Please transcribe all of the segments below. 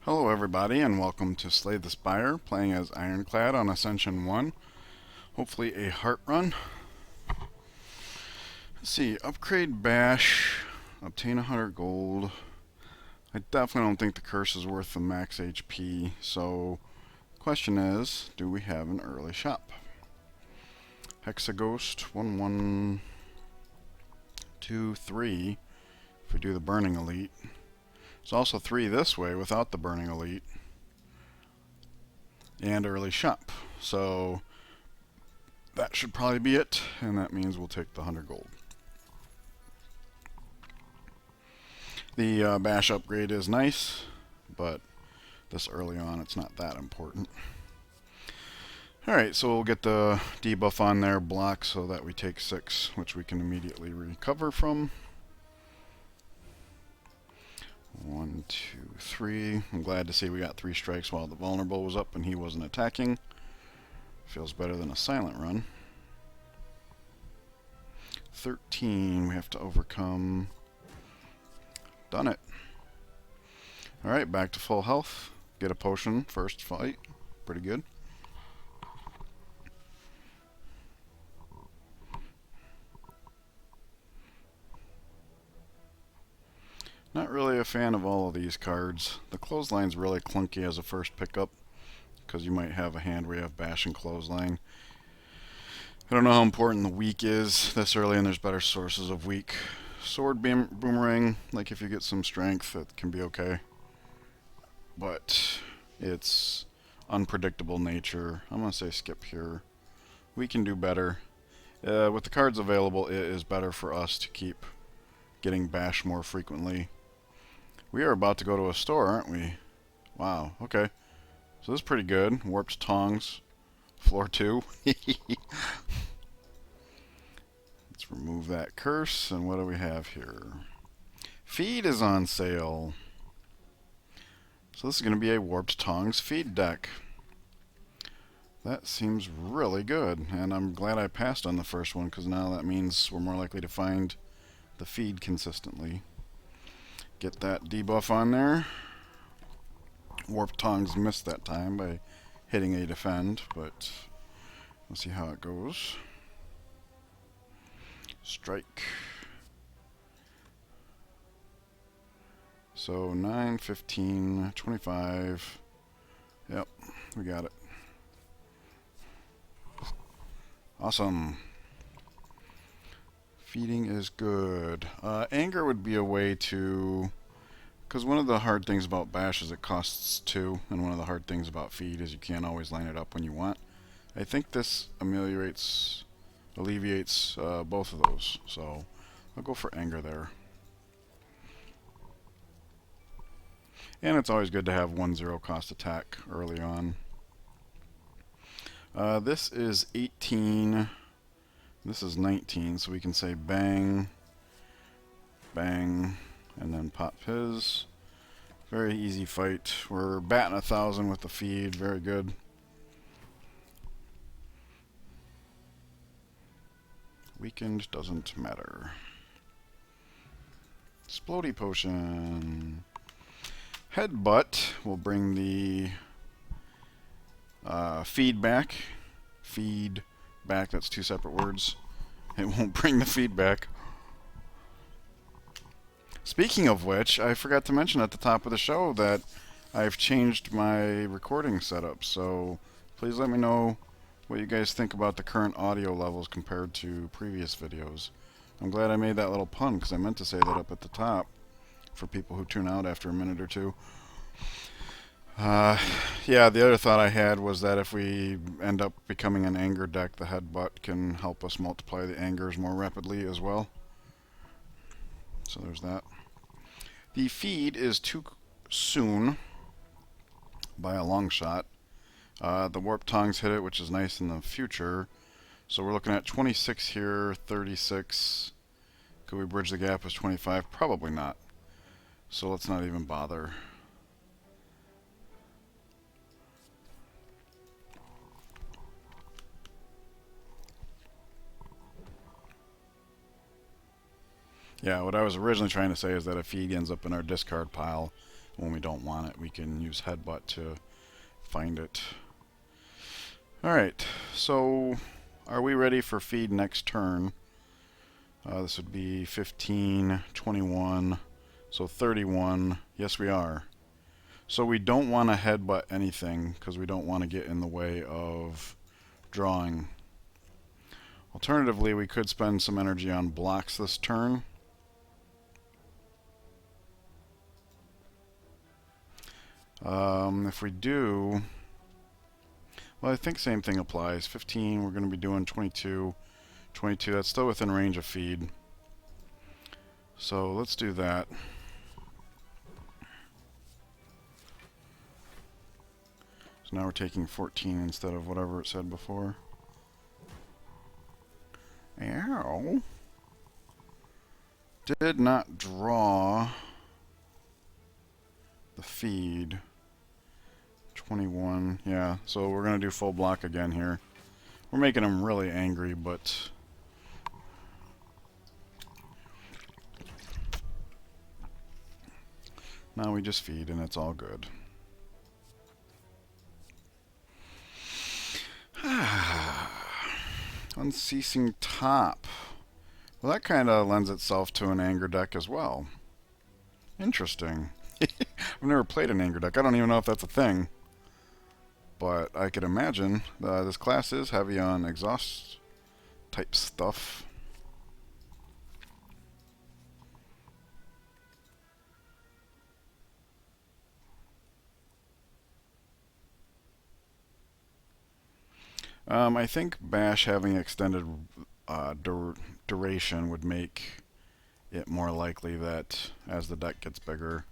Hello everybody and welcome to Slay the Spire, playing as Ironclad on Ascension 1. Hopefully a heart run. Let's see, upgrade Bash, obtain 100 gold. I definitely don't think the curse is worth the max HP, so the question is, do we have an early shop? Hexaghost, 1, 1, 2, 3, if we do the Burning Elite. There's also 3 this way without the Burning Elite. And early shop. So that should probably be it, and that means we'll take the 100 gold. The Bash upgrade is nice, but this early on it's not that important. Alright, so we'll get the debuff on their block so that we take 6, which we can immediately recover from. 1, 2, 3. I'm glad to see we got 3 strikes while the vulnerable was up and he wasn't attacking. Feels better than a silent run. 13 we have to overcome. Done it. Alright, back to full health. Get a potion first fight. Pretty good. Not really a fan of all of these cards. The clothesline's really clunky as a first pickup, because you might have a hand where you have Bash and Clothesline. I don't know how important the weak is this early, and there's better sources of weak. Sword Boomerang, like if you get some strength, it can be okay. But it's unpredictable nature. I'm going to say skip here. We can do better. With the cards available, it is better for us to keep getting Bash more frequently. We are about to go to a store, aren't we? Wow, okay. So this is pretty good. Warped Tongs. Floor 2. Let's remove that curse. And what do we have here? Feed is on sale. So this is going to be a Warped Tongs feed deck. That seems really good. And I'm glad I passed on the first one, because now that means we're more likely to find the feed consistently. Get that debuff on there. Warped Tongs missed that time by hitting a defend, but we'll see how it goes. Strike. So 9, 15, 25. Yep, we got it. Awesome. Feeding is good. Anger would be a way to... Because one of the hard things about Bash is it costs 2, and one of the hard things about Feed is you can't always line it up when you want. I think this alleviates both of those, so I'll go for Anger there. And it's always good to have 1-0 cost attack early on. This is 18... This is 19, so we can say bang, bang, and then pop his. Very easy fight. We're batting 1,000 with the feed. Very good. Weakened doesn't matter. Splody Potion. Headbutt will bring the feed back. Feed back, that's 2 separate words. It won't bring the feedback. Speaking of which, I forgot to mention at the top of the show that I've changed my recording setup, so please let me know what you guys think about the current audio levels compared to previous videos. I'm glad I made that little pun, because I meant to say that up at the top for people who tune out after a minute or two. Yeah, the other thought I had was that if we end up becoming an anger deck, the headbutt can help us multiply the angers more rapidly as well. So there's that. The feed is too soon by a long shot. The Warped Tongs hit it, which is nice in the future. So we're looking at 26 here, 36. Could we bridge the gap with 25? Probably not. So let's not even bother. Yeah, what I was originally trying to say is that if feed ends up in our discard pile, When we don't want it, we can use headbutt to find it. Alright, so are we ready for feed next turn? This would be 15, 21, so 31. Yes, we are. So we don't want to headbutt anything because we don't want to get in the way of drawing. Alternatively, we could spend some energy on blocks this turn. If we do, well, I think same thing applies. 15, we're going to be doing 22. 22, that's still within range of feed. So let's do that. So now we're taking 14 instead of whatever it said before. Ow. Did not draw the feed. 21, yeah, so we're going to do full block again here. We're making him really angry, but now we just feed and it's all good. Unceasing Top. Well, that kind of lends itself to an anger deck as well. Interesting. I've never played an anger deck. I don't even know if that's a thing. But I could imagine this class is heavy on exhaust type stuff. I think Bash having extended duration would make it more likely that as the deck gets bigger,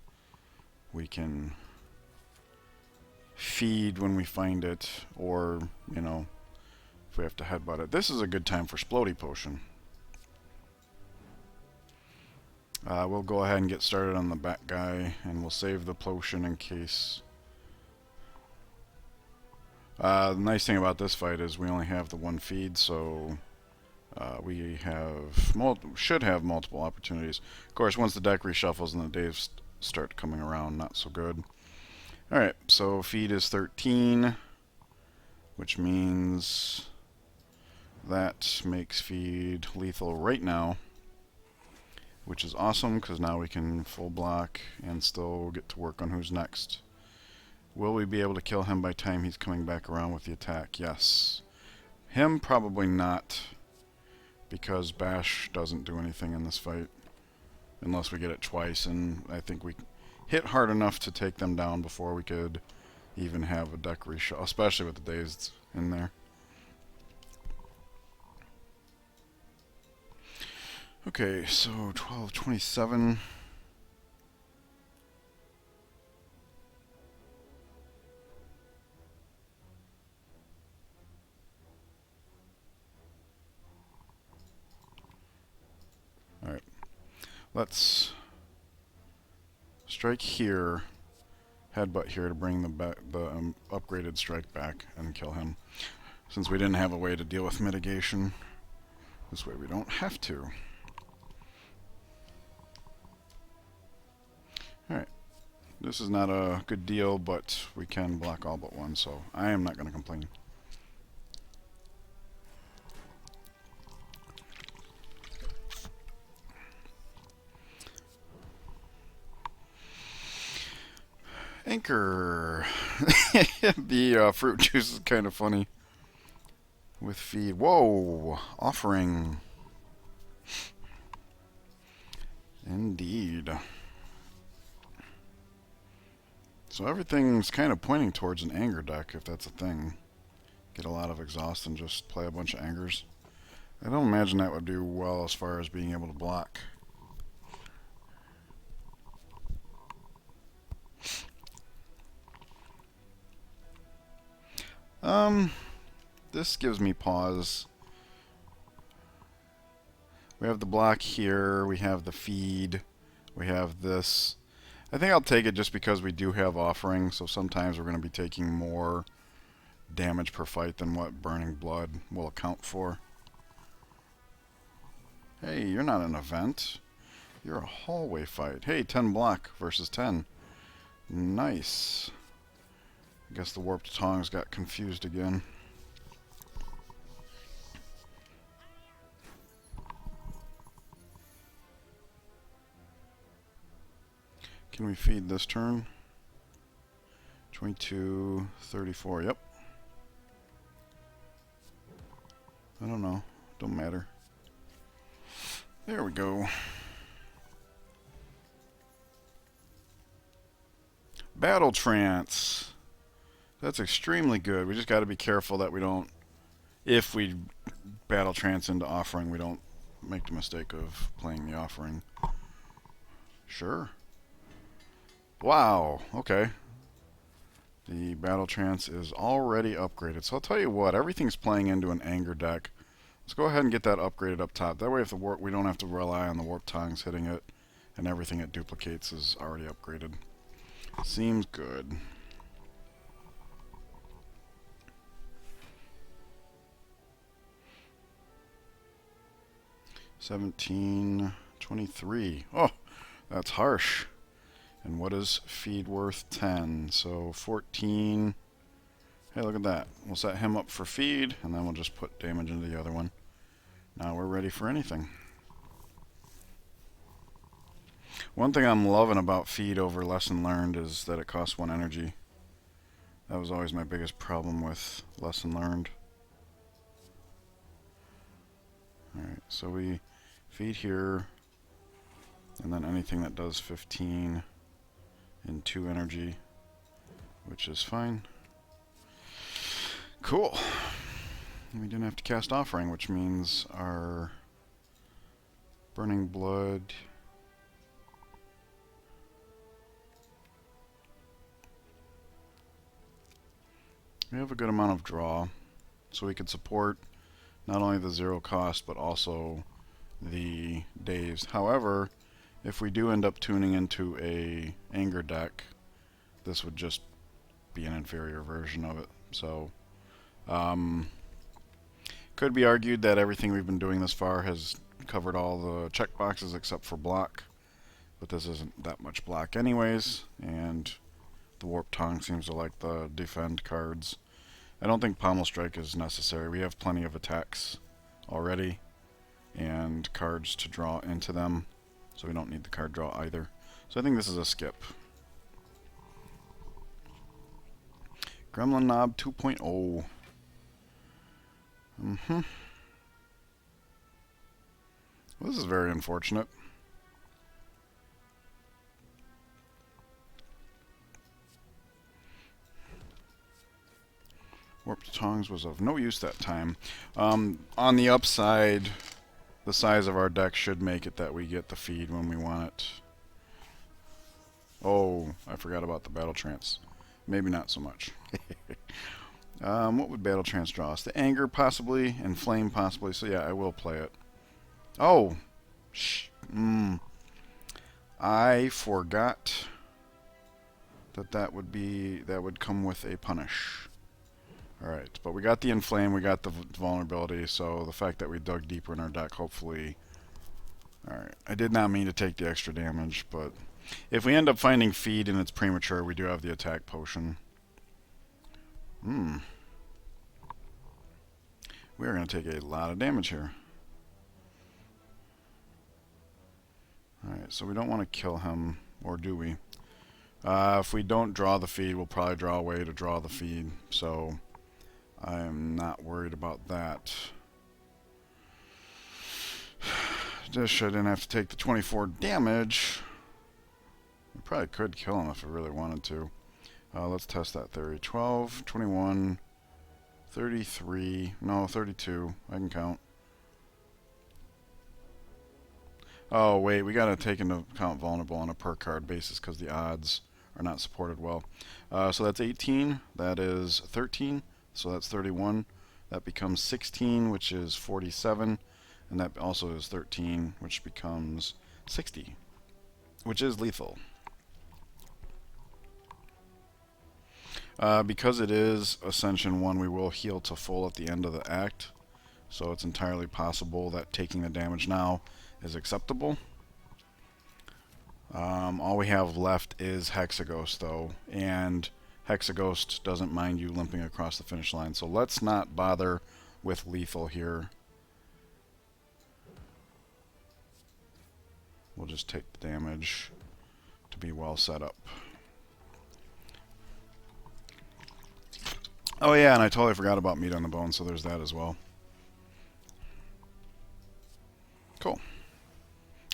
we can feed when we find it, or, you know, if we have to headbutt it. This is a good time for Splody Potion. We'll go ahead and get started on the back guy, and we'll save the potion in case. The nice thing about this fight is we only have the one feed, so we should have multiple opportunities. Of course, once the deck reshuffles and the days start coming around, not so good. Alright, so feed is 13, which means that makes feed lethal right now, which is awesome because now we can full block and still get to work on who's next. Will we be able to kill him by the time he's coming back around with the attack? Yes. Him, probably not, because Bash doesn't do anything in this fight unless we get it twice, and I think we hit hard enough to take them down before we could even have a deck reshuffle, especially with the days in there. Okay, so 12, 27. Alright, let's strike here, headbutt here to bring the upgraded strike back and kill him. Since we didn't have a way to deal with mitigation, this way we don't have to. Alright, this is not a good deal, but we can block all but one, so I am not going to complain. Anchor. The fruit juice is kind of funny. With feed. Whoa! Offering. Indeed. So everything's kind of pointing towards an anger deck, if that's a thing. Get a lot of exhaust and just play a bunch of angers. I don't imagine that would do well as far as being able to block. This gives me pause. We have the block here, we have the feed, we have this. I think I'll take it just because we do have offering, so sometimes we're going to be taking more damage per fight than what Burning Blood will account for. Hey, you're not an event. You're a hallway fight. Hey, 10 block versus 10. Nice. I guess the warped tongs got confused again. Can we feed this turn? 22, 34, yep. I don't know. Don't matter. There we go. Battle Trance. That's extremely good. We just got to be careful that we don't, if we Battle Trance into Offering, we don't make the mistake of playing the Offering. Sure. Wow, okay. The Battle Trance is already upgraded. So I'll tell you what, everything's playing into an Anger deck. Let's go ahead and get that upgraded up top. That way if the warp, we don't have to rely on the Warp Tongs hitting it, and everything it duplicates is already upgraded. Seems good. $17.23. Oh, that's harsh. And what is feed worth? 10. So 14. Hey, look at that. We'll set him up for feed, and then we'll just put damage into the other one. Now we're ready for anything. One thing I'm loving about feed over lesson learned is that it costs 1 energy. That was always my biggest problem with lesson learned. Alright, so we feed here, and then anything that does 15 in 2 energy, which is fine. Cool. We didn't have to cast Offering, which means our Burning Blood we have a good amount of draw, so we could support not only the 0 cost but also the Daze. However, if we do end up tuning into a Anger deck, this would just be an inferior version of it. So, could be argued that everything we've been doing this far has covered all the checkboxes except for block, but this isn't that much block anyways, and the Warp Tongue seems to like the defend cards. I don't think Pommel Strike is necessary. We have plenty of attacks already and cards to draw into them, so we don't need the card draw either. So I think this is a skip. Gremlin Knob 2.0. Well, this is very unfortunate. Warped Tongs was of no use that time. On the upside, the size of our deck should make it that we get the feed when we want it. Oh, I forgot about the Battle Trance. Maybe not so much. What would Battle Trance draw us? The Anger, possibly, and Flame, possibly. So yeah, I will play it. Oh! I forgot that would come with a punish. Alright, but we got the Inflame, we got the vulnerability, so the fact that we dug deeper in our deck, hopefully... Alright, I did not mean to take the extra damage, but if we end up finding feed and it's premature, we do have the attack potion. We are going to take a lot of damage here. Alright, so we don't want to kill him, or do we? If we don't draw the feed, we'll probably draw a way to draw the feed, so I'm not worried about that. Just I didn't have to take the 24 damage. I probably could kill him if I really wanted to. Let's test that theory. 12, 21, 33, no, 32. I can count. Oh, wait, we gotta take into account vulnerable on a per card basis because the odds are not supported well. So that's 18, that is 13, so that's 31. That becomes 16, which is 47, and that also is 13, which becomes 60, which is lethal. Because it is Ascension 1, we will heal to full at the end of the act, so it's entirely possible that taking the damage now is acceptable. All we have left is Hexaghost, though, and Hexaghost doesn't mind you limping across the finish line, so let's not bother with lethal here. We'll just take the damage to be well set up. Oh yeah, and I totally forgot about meat on the bone, so there's that as well. Cool.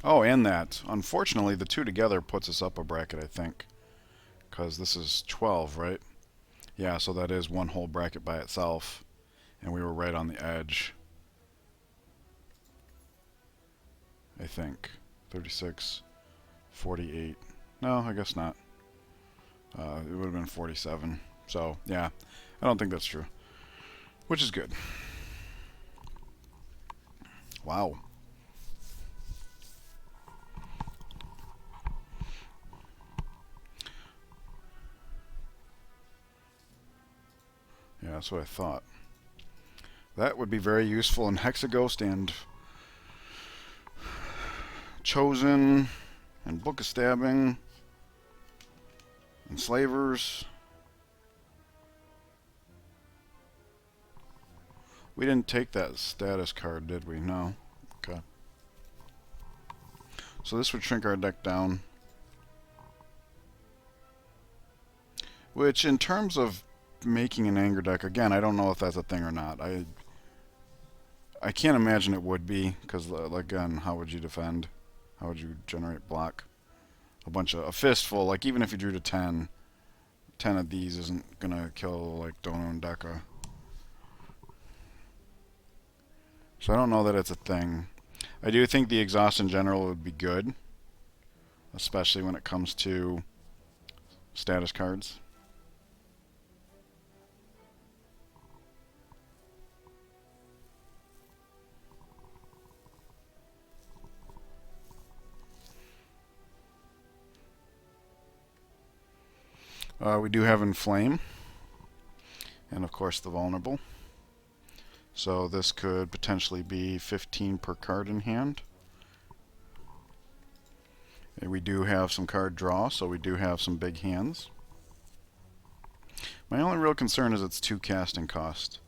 Oh, and that. Unfortunately, the two together puts us up a bracket, I think. Because this is 12, right? Yeah, so that is one whole bracket by itself. And we were right on the edge. I think. 36, 48. No, I guess not. It would have been 47. So, yeah, I don't think that's true. Which is good. Wow. Yeah, that's what I thought. That would be very useful in Hexaghost and Chosen and Book of Stabbing and Slavers. We didn't take that status card, did we? No. Okay. So this would shrink our deck down. Which, in terms of making an anger deck, again, I don't know if that's a thing or not. I can't imagine it would be, because, again, how would you defend? How would you generate block? A fistful, like, even if you drew to 10 of these isn't gonna kill, like, Dono and Deka. So I don't know that it's a thing. I do think the exhaust in general would be good, especially when it comes to status cards. We do have Inflame, and of course the Vulnerable. So this could potentially be 15 per card in hand. And we do have some card draw, so we do have some big hands. My only real concern is its 2 casting cost.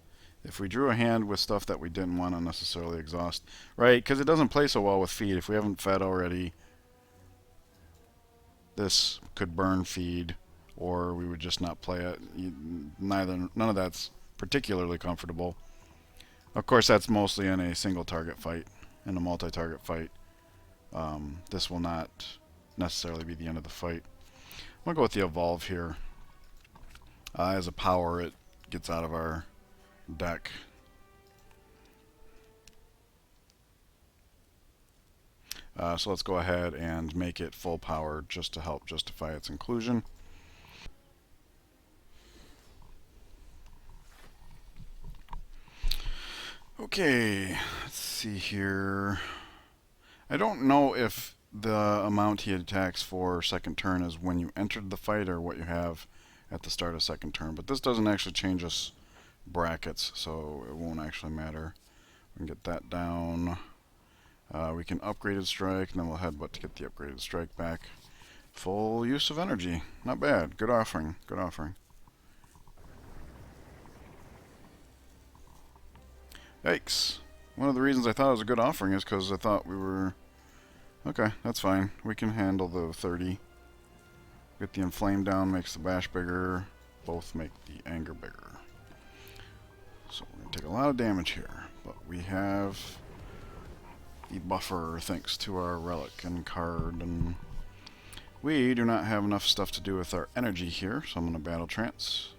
If we drew a hand with stuff that we didn't want to necessarily exhaust, right, because it doesn't play so well with feed. If we haven't fed already, this could burn feed, or we would just not play it. None of that's particularly comfortable. Of course, that's mostly in a single target fight. In a multi-target fight, this will not necessarily be the end of the fight. I'm going to go with the Evolve here. As a power, it gets out of our deck. So let's go ahead and make it full power just to help justify its inclusion. Okay, let's see here. I don't know if the amount he attacks for second turn is when you entered the fight or what you have at the start of second turn, but this doesn't actually change us brackets, so it won't actually matter. We can get that down. We can upgraded strike, and then we'll headbutt to get the upgraded strike back. Full use of energy. Not bad. Good offering. Good offering. Yikes. One of the reasons I thought it was a good offering is because I thought we were... Okay, that's fine. We can handle the 30. Get the Inflame down, makes the bash bigger. Both make the anger bigger. So we're going to take a lot of damage here. But we have the buffer thanks to our relic and card. And we do not have enough stuff to do with our energy here, so I'm going to Battle Trance.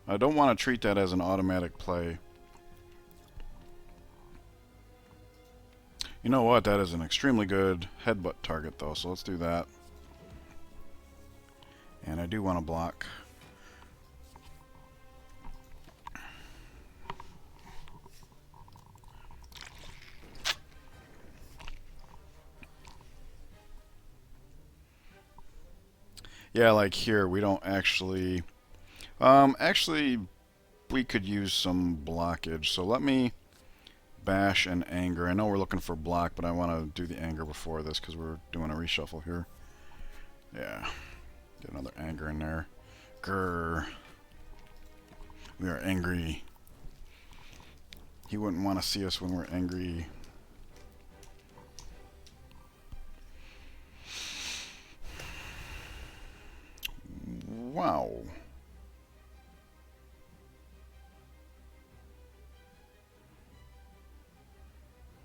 I don't want to treat that as an automatic play. You know what? That is an extremely good headbutt target, though, so let's do that. And I do want to block. Yeah, like here, we don't actually... actually, we could use some blockage, so let me Bash and Anger. I know we're looking for block, but I want to do the Anger before this because we're doing a reshuffle here. Yeah. Get another Anger in there. Grrr. We are angry. He wouldn't want to see us when we're angry. Wow.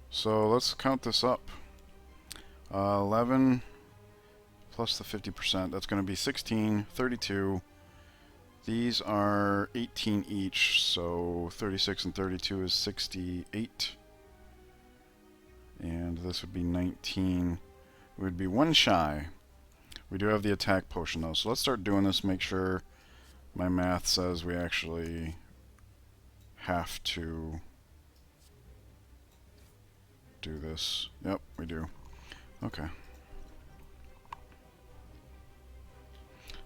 So let's count this up. 11 plus the 50%. That's going to be 16, 32. These are 18 each, so 36 and 32 is 68. And this would be 19. We would be one shy. We do have the attack potion though, so let's start doing this. Make sure my math says we actually have to do this. Yep, we do. Okay.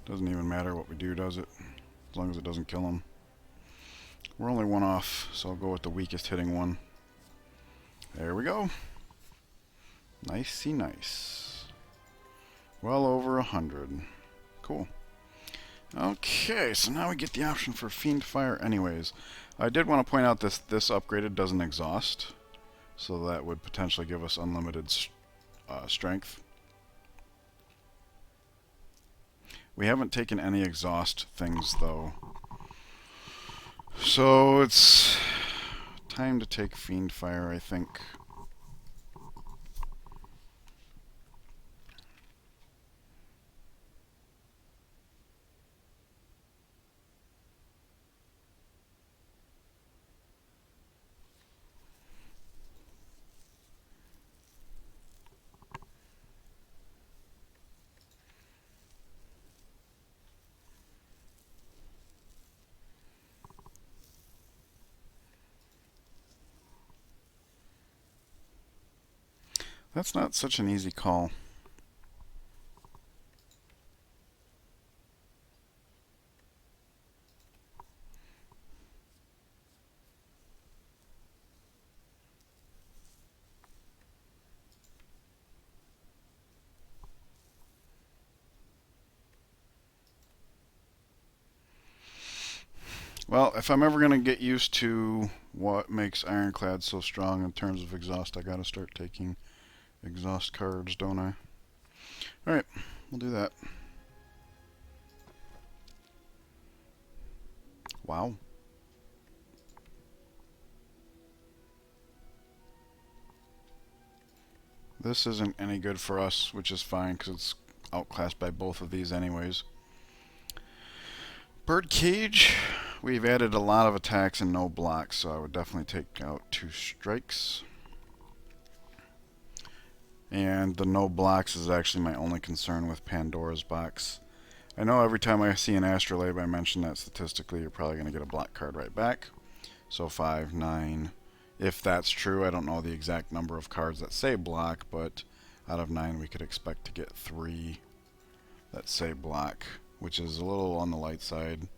Doesn't even matter what we do, does it? As long as it doesn't kill him. We're only one off, so I'll go with the weakest hitting one. There we go. Nicey nice. Well over 100. Cool. Okay, so now we get the option for Fiend Fire anyways. I did want to point out this upgraded doesn't exhaust, so that would potentially give us unlimited strength. We haven't taken any exhaust things though. So it's time to take Fiend Fire, I think. That's not such an easy call. Well, if I'm ever going to get used to what makes Ironclad so strong in terms of exhaust, I got to start taking exhaust cards, don't I? Alright, we'll do that. Wow. This isn't any good for us, which is fine because it's outclassed by both of these anyways. Birdcage. We've added a lot of attacks and no blocks, so I would definitely take out 2 strikes. And the no blocks is actually my only concern with Pandora's box. I know every time I see an astrolabe I mention that statistically you're probably going to get a block card right back. So 5, 9. If that's true, I don't know the exact number of cards that say block, but out of 9 we could expect to get 3 that say block, which is a little on the light side,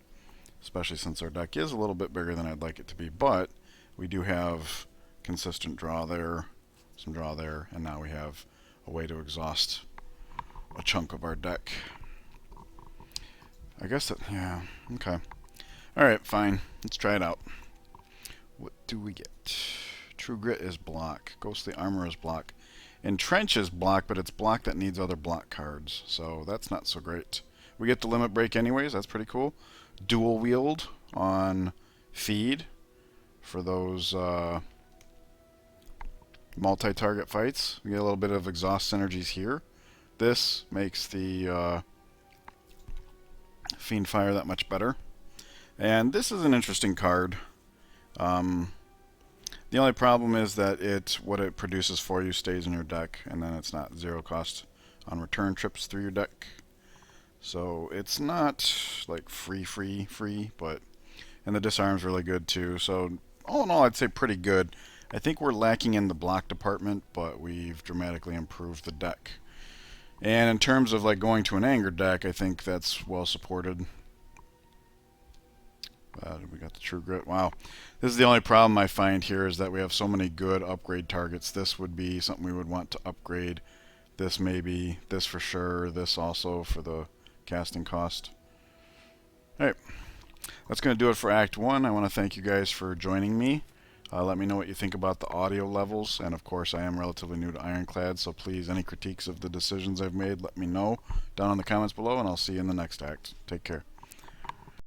especially since our deck is a little bit bigger than I'd like it to be, but we do have consistent draw there, some draw there, and now we have a way to exhaust a chunk of our deck. I guess that, yeah, okay. Alright, fine. Let's try it out. What do we get? True Grit is block. Ghostly Armor is block. Entrench is block, but it's block that needs other block cards, so that's not so great. We get the Limit Break anyways, that's pretty cool. Dual Wield on Feed for those multi-target fights. We get a little bit of exhaust synergies here. This makes the Fiend Fire that much better. And this is an interesting card. The only problem is that what it produces for you stays in your deck, and then it's not 0 cost on return trips through your deck. So it's not like free, but and the disarm's really good too. So all in all, I'd say pretty good. I think we're lacking in the block department, but we've dramatically improved the deck. And in terms of like going to an anger deck, I think that's well supported. We got the True Grit. Wow. This is the only problem I find here is that we have so many good upgrade targets. This would be something we would want to upgrade. This maybe, this for sure, this also for the casting cost. Alright, that's going to do it for Act 1. I want to thank you guys for joining me. Let me know what you think about the audio levels, and of course I am relatively new to Ironclad, so please, any critiques of the decisions I've made, let me know down in the comments below, and I'll see you in the next act. Take care.